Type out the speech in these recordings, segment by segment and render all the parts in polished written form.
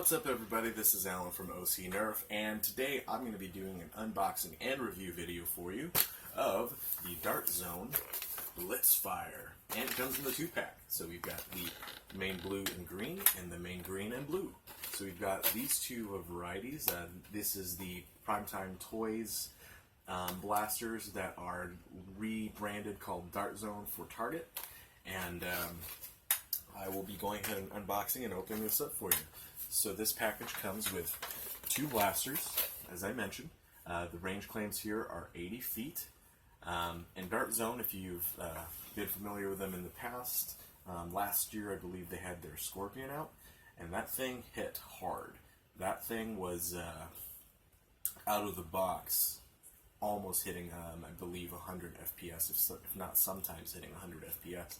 What's up everybody, this is Alan from OC Nerf, and today I'm going to be doing an unboxing and review video for you of the Dart Zone Blitzfire. And it comes in the 2-pack, so we've got the main blue and green, and the main green and blue. So we've got these two varieties. This is the Primetime Toys blasters that are rebranded called Dart Zone for Target, and I will be going ahead and unboxing and opening this up for you. So this package comes with 2 blasters, as I mentioned. The range claims here are 80 feet. And Dart Zone, if you've been familiar with them in the past, last year I believe they had their Scorpion out, and that thing hit hard. That thing was out of the box, almost hitting, I believe, 100 FPS, if not sometimes hitting 100 FPS,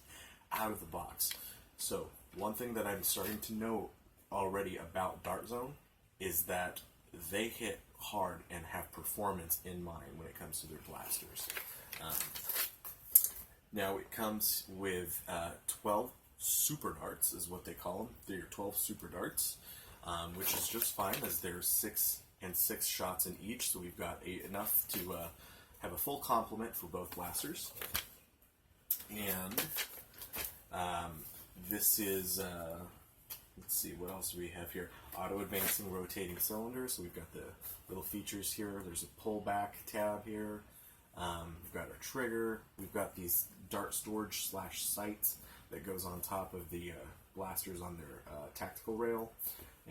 out of the box. So one thing that I'm starting to know already about Dart Zone is that they hit hard and have performance in mind when it comes to their blasters. Now it comes with 12 super darts, is what they call them. They're 12 super darts, which is just fine, as there's 6 and 6 shots in each, so we've got enough to have a full complement for both blasters. And this is, let's see, what else do we have here? Auto-advancing rotating cylinder, so we've got the little features here. There's a pullback tab here. We've got our trigger. We've got these dart storage / sights that goes on top of the blasters on their tactical rail,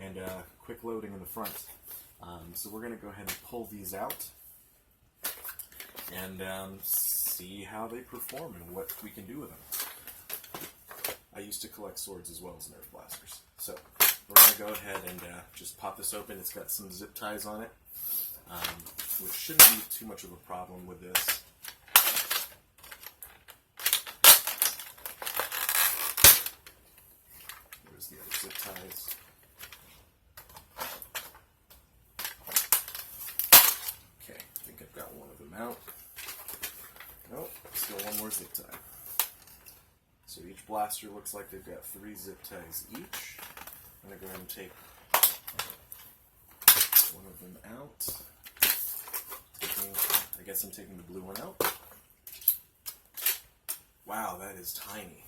and quick loading in the front. So we're going to go ahead and pull these out and see how they perform and what we can do with them. I used to collect swords as well as Nerf blasters. So we're going to go ahead and just pop this open. It's got some zip ties on it, which shouldn't be too much of a problem with this. There's the other zip ties. Okay, I think I've got one of them out. Nope, still one more zip tie. So each blaster looks like they've got 3 zip ties each. I'm going to go ahead and take one of them out. I guess I'm taking the blue one out. Wow, that is tiny.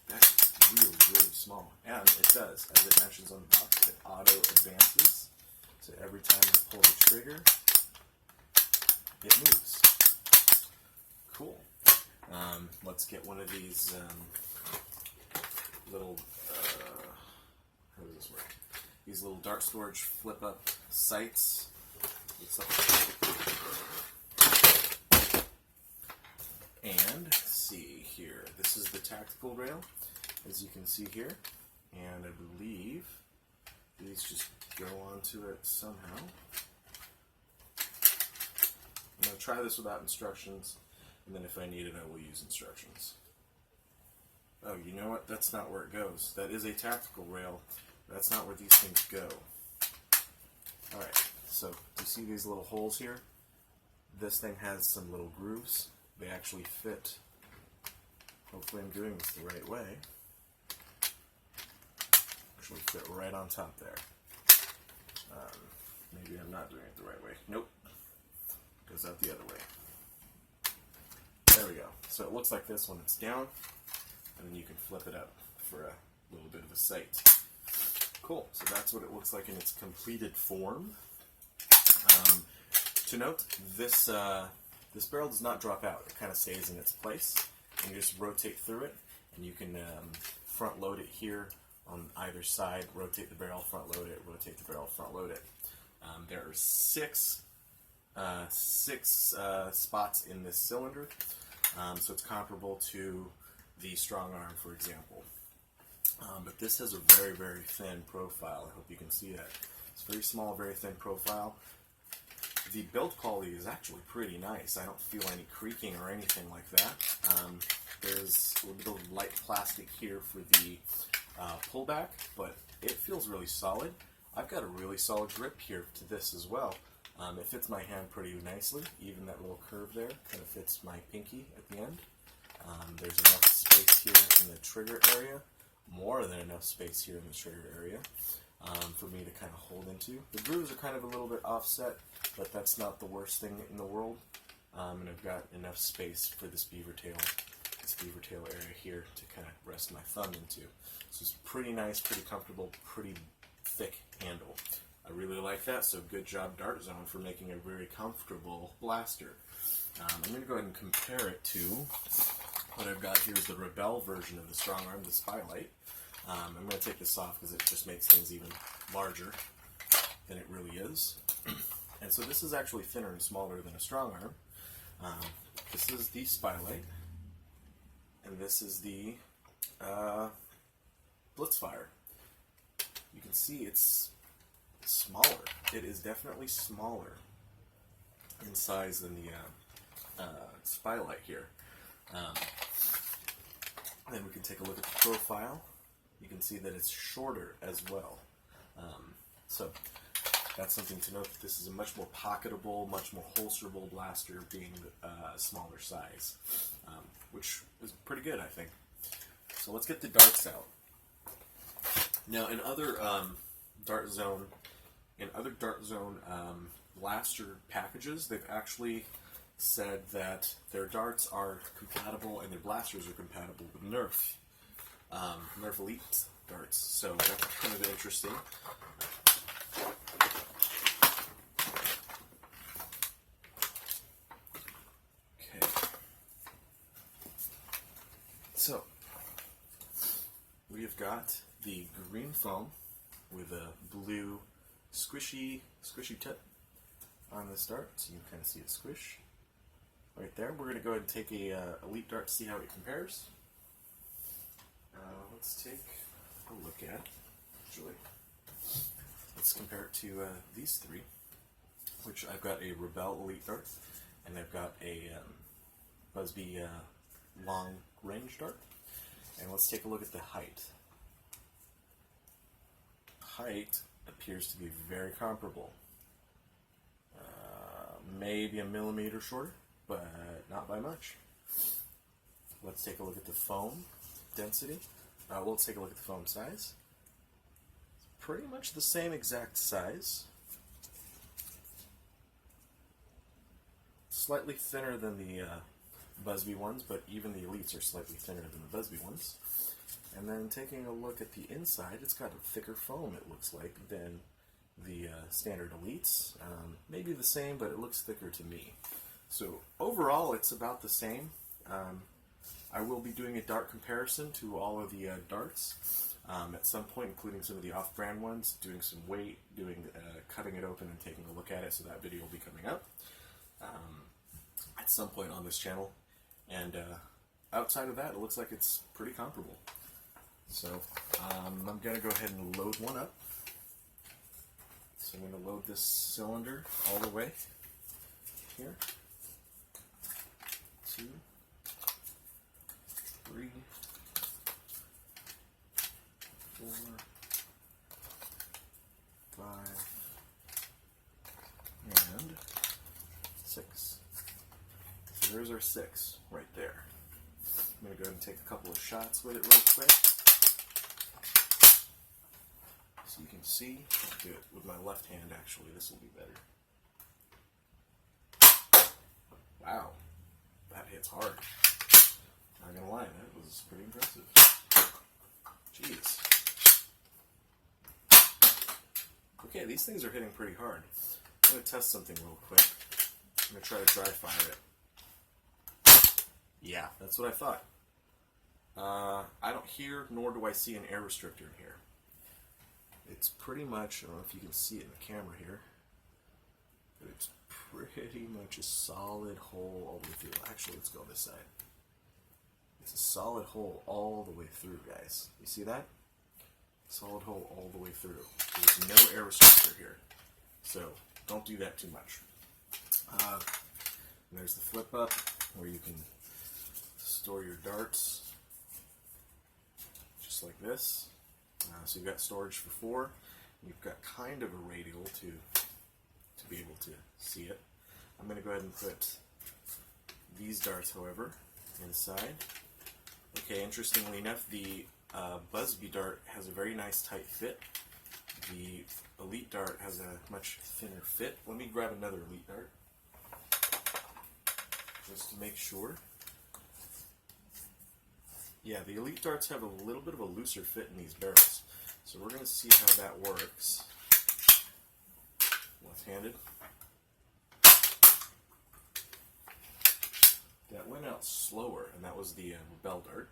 That's really, really small. And it does, as it mentions on the box, it auto-advances. So every time I pull the trigger, it moves. Cool. Let's get one of these little, how does this work? These little dart storage flip-up sights. And let's see here. This is the tactical rail, as you can see here. And I believe these just go onto it somehow. I'm going to try this without instructions, and then if I need it, I will use instructions. Oh, you know what? That's not where it goes. That is a tactical rail. That's not where these things go. Alright, so do you see these little holes here? This thing has some little grooves. They actually fit. Hopefully I'm doing this the right way. Actually fit right on top there. Maybe I'm not doing it the right way. Nope. Goes out the other way. There we go. So it looks like this when it's down, and then you can flip it up for a little bit of a sight. Cool. So that's what it looks like in its completed form. To note, this barrel does not drop out. It kind of stays in its place, and you just rotate through it, and you can front load it here on either side. Rotate the barrel, front load it. Rotate the barrel, front load it. There are 6 spots in this cylinder, so it's comparable to the Strongarm, for example. But this has a very, very thin profile. I hope you can see that. It's very small, very thin profile. The build quality is actually pretty nice. I don't feel any creaking or anything like that. There's a little bit of light plastic here for the pullback, but it feels really solid. I've got a really solid grip here to this as well. It fits my hand pretty nicely. Even that little curve there kind of fits my pinky at the end. There's enough space here in the trigger area. More than enough space here in the trigger area. for me to kind of hold into. The grooves are kind of a little bit offset, but that's not the worst thing in the world. And I've got enough space for this beaver tail area here to kind of rest my thumb into. So it's pretty nice, pretty comfortable, pretty thick handle. I really like that, so good job Dart Zone for making a very comfortable blaster. I'm going to go ahead and compare it to what I've got here is the Rebel version of the Strongarm, the Spylight. I'm going to take this off because it just makes things even larger than it really is. And so this is actually thinner and smaller than a Strongarm. This is the Spylight, and this is the Blitzfire. You can see it's smaller. It is definitely smaller in size than the Spylight here. Then we can take a look at the profile. You can see that it's shorter as well. So that's something to note. That this is a much more pocketable, much more holsterable blaster, being a smaller size, which is pretty good, I think. So let's get the darts out. Now, in other Dart Zone blaster packages, they've actually said that their darts are compatible and their blasters are compatible with Nerf Elite darts. So that's kind of interesting. Okay. So we have got the green foam with a blue squishy tip on this dart, so you can kind of see it squish right there. We're going to go ahead and take a Elite dart to see how it compares. Let's take a look at, actually, let's compare it to these three, which I've got a Rebel Elite dart, and I've got a Busby long range dart. And let's take a look at the height. Height appears to be very comparable. Maybe a millimeter shorter, but not by much. Let's take a look at the foam density. Let's take a look at the foam size. It's pretty much the same exact size. Slightly thinner than the Busby ones, but even the Elites are slightly thinner than the Busby ones. And then taking a look at the inside, it's got a thicker foam, it looks like, than the standard Elites. Maybe the same, but it looks thicker to me. So overall, it's about the same. I will be doing a dart comparison to all of the darts at some point, including some of the off-brand ones, doing some weight, cutting it open and taking a look at it, so that video will be coming up at some point on this channel. And outside of that, it looks like it's pretty comparable. So I'm going to go ahead and load one up. So I'm going to load this cylinder all the way here. 2, 3, 4, 5, and 6. So there's our 6 right there. I'm going to go ahead and take a couple of shots with it real quick. So you can see, I'll do it with my left hand actually, this will be better. Wow, that hits hard. Not gonna lie, that was pretty impressive. Jeez. Okay, these things are hitting pretty hard. I'm gonna test something real quick. I'm gonna try to dry fire it. Yeah, that's what I thought. I don't hear nor do I see an air restrictor in here. It's pretty much, I don't know if you can see it in the camera here, but it's pretty much a solid hole all the way through. Actually, let's go this side. It's a solid hole all the way through, guys. You see that? Solid hole all the way through. There's no air restrictor here, so don't do that too much. And there's the flip up where you can store your darts just like this. So you've got storage for 4. You've got kind of a radial to be able to see it. I'm going to go ahead and put these darts, however, inside. Okay, interestingly enough, the Busby dart has a very nice tight fit, the Elite Dart has a much thinner fit. Let me grab another Elite Dart just to make sure. Yeah, the Elite Darts have a little bit of a looser fit in these barrels. So we're going to see how that works. Left-handed. That went out slower, and that was the Rebel Dart.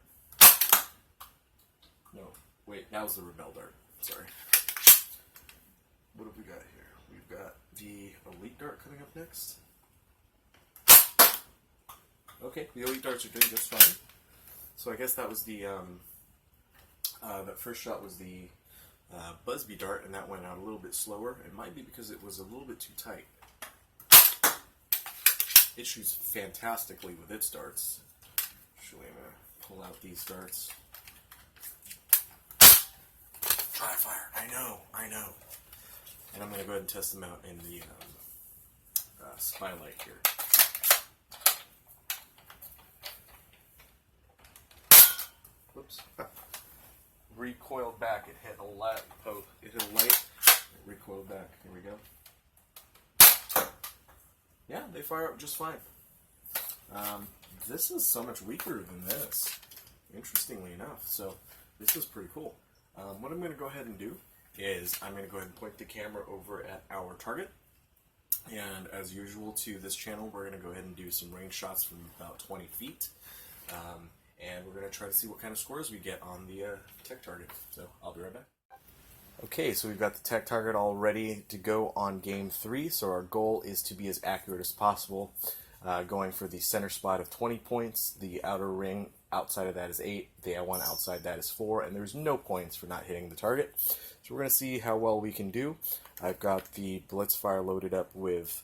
No, wait, that was the Rebel Dart. Sorry. What have we got here? We've got the Elite Dart coming up next. Okay, the Elite Darts are doing just fine. So I guess that was the, that first shot was the Busby Dart, and that went out a little bit slower. It might be because it was a little bit too tight. It shoots fantastically with its darts. Actually, I'm going to pull out these darts. Dry fire, I know. And I'm going to go ahead and test them out in the Spylight here. Whoops. Recoiled back. It hit a light. Oh, it hit a light. It recoiled back. Here we go. Yeah, they fire up just fine. This is so much weaker than this, interestingly enough. So this is pretty cool. What I'm going to go ahead and do is I'm going to go ahead and point the camera over at our target. And as usual to this channel, we're going to go ahead and do some range shots from about 20 feet. And we're going to try to see what kind of scores we get on the tech target. So I'll be right back. Okay, so we've got the tech target all ready to go on game 3. So our goal is to be as accurate as possible, going for the center spot of 20 points. The outer ring outside of that is 8. The one outside that is 4. And there's no points for not hitting the target. So we're going to see how well we can do. I've got the Blitzfire loaded up with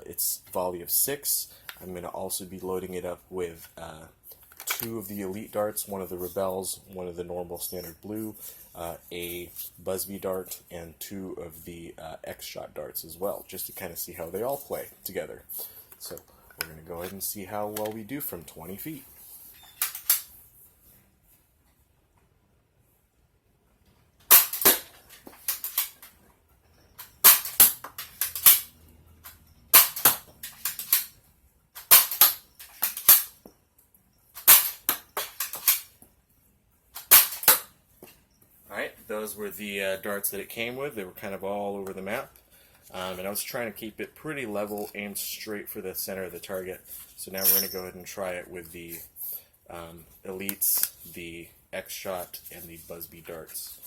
its volley of 6. I'm going to also be loading it up with 2 of the Elite Darts, 1 of the Rebels, 1 of the normal standard blue, a Busby Dart, and 2 of the X-Shot darts as well, just to kind of see how they all play together. So we're going to go ahead and see how well we do from 20 feet. Alright, those were the darts that it came with. They were kind of all over the map. And I was trying to keep it pretty level, aimed straight for the center of the target. So now we're going to go ahead and try it with the Elites, the X-Shot, and the Busby darts.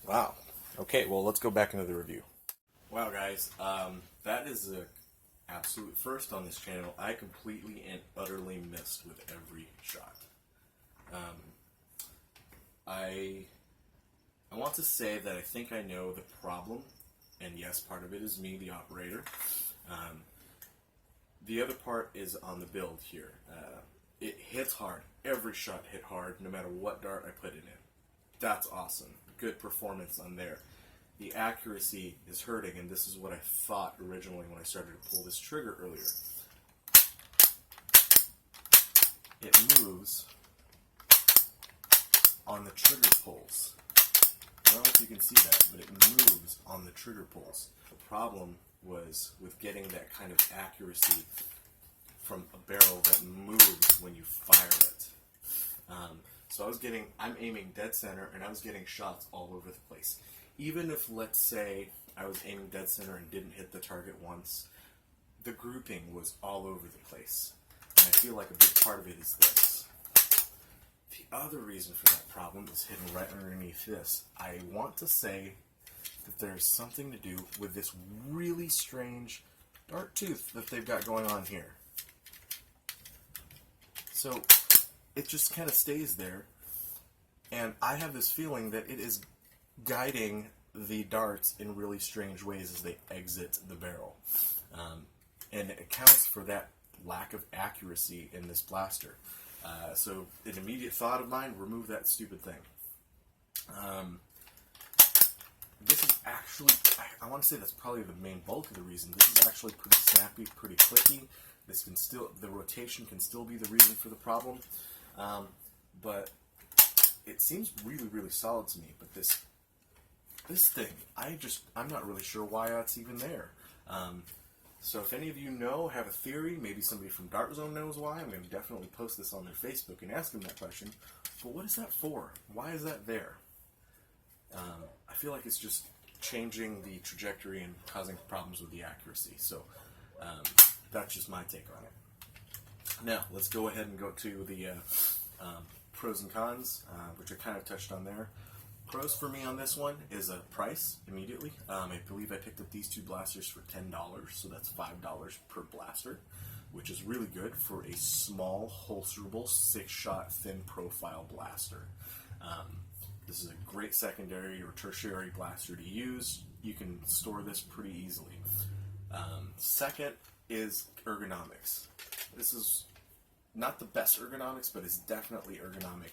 Wow. Okay, well, let's go back into the review. Wow, guys, that is an absolute first on this channel. I completely and utterly missed with every shot. I want to say that I think I know the problem, and yes, part of it is me, the operator. The other part is on the build here. It hits hard. Every shot hit hard, no matter what dart I put it in. That's awesome. Good performance on there. The accuracy is hurting, and this is what I thought originally when I started to pull this trigger earlier. It moves on the trigger pulls. I don't know if you can see that, but it moves on the trigger pulls. The problem was with getting that kind of accuracy from a barrel that moves when you fire it. So I'm aiming dead center, and I was getting shots all over the place. Even if, let's say, I was aiming dead center and didn't hit the target once, the grouping was all over the place. And I feel like a big part of it is this. The other reason for that problem is hidden right underneath this. I want to say that there's something to do with this really strange dart tooth that they've got going on here. So it just kind of stays there, and I have this feeling that it is guiding the darts in really strange ways as they exit the barrel. And it accounts for that lack of accuracy in this blaster. So an immediate thought of mine, remove that stupid thing. This is actually, I want to say that's probably the main bulk of the reason. This is actually pretty snappy, pretty clicky. This can still, the rotation can still be the reason for the problem. But it seems really, really solid to me. But this thing, I'm not really sure why that's even there. So if any of you know, have a theory, maybe somebody from Dart Zone knows why, I'm going to definitely post this on their Facebook and ask them that question. But what is that for? Why is that there? I feel like it's just changing the trajectory and causing problems with the accuracy. So that's just my take on it. Now, let's go ahead and go to the pros and cons, which I kind of touched on there. Pros for me on this one is a price immediately. I believe I picked up these two blasters for $10, so that's $5 per blaster, which is really good for a small, holsterable, 6-shot, thin profile blaster. This is a great secondary or tertiary blaster to use. You can store this pretty easily. Second is ergonomics. This is not the best ergonomics, but it's definitely ergonomic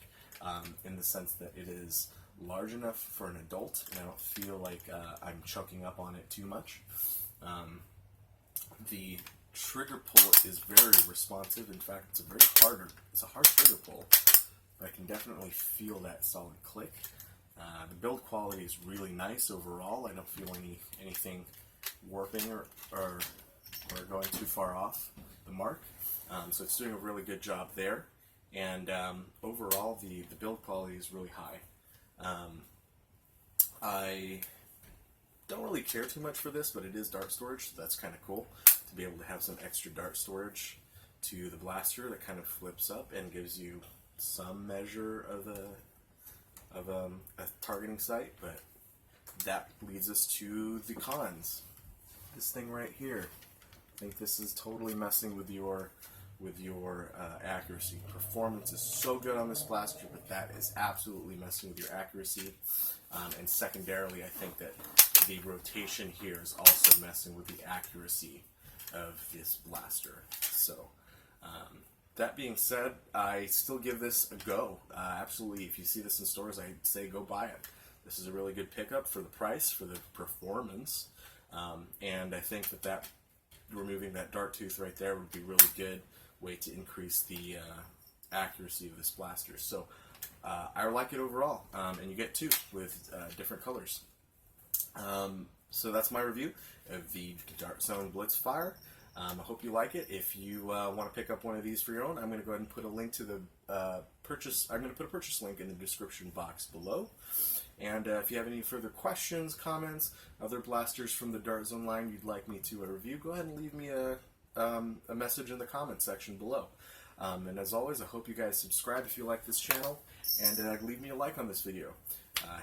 in the sense that it is large enough for an adult, and I don't feel like I'm choking up on it too much. The trigger pull is very responsive. In fact, it's a hard trigger pull, but I can definitely feel that solid click. The build quality is really nice overall. I don't feel anything warping or going too far off the mark. So it's doing a really good job there. And overall, the build quality is really high. I don't really care too much for this, but it is dart storage, so that's kind of cool to be able to have some extra dart storage to the blaster that kind of flips up and gives you some measure of a targeting site. But that leads us to the cons. This thing right here, I think this is totally messing with your accuracy. Performance is so good on this blaster, but that is absolutely messing with your accuracy. And secondarily, I think that the rotation here is also messing with the accuracy of this blaster. So that being said, I still give this a go. Absolutely, if you see this in stores, I'd say go buy it. This is a really good pickup for the price, for the performance, and I think that removing that dart tooth right there would be a really good way to increase the accuracy of this blaster. So I like it overall, and you get two with different colors. So that's my review of the Dart Zone Blitzfire. I hope you like it. If you want to pick up one of these for your own, I'm going to go ahead and put a link to the purchase. I'm going to put a purchase link in the description box below. And if you have any further questions, comments, other blasters from the Dart Zone line you'd like me to review, go ahead and leave me a message in the comment section below. And as always, I hope you guys subscribe if you like this channel, and leave me a like on this video.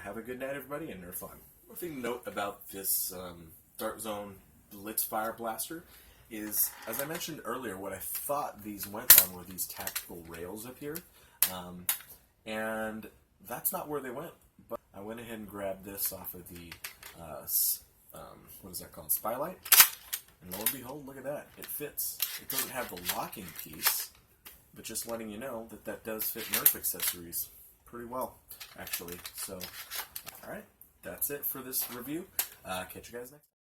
Have a good night, everybody, and Nerf fun. One thing to note about this Dart Zone Blitzfire blaster is, as I mentioned earlier, what I thought these went on were these tactical rails up here, and that's not where they went. But I went ahead and grabbed this off of the, what is that called, Spylight, and lo and behold, look at that, it fits. It doesn't have the locking piece, but just letting you know that that does fit Nerf accessories pretty well, actually. So, alright, that's it for this review. Catch you guys next time.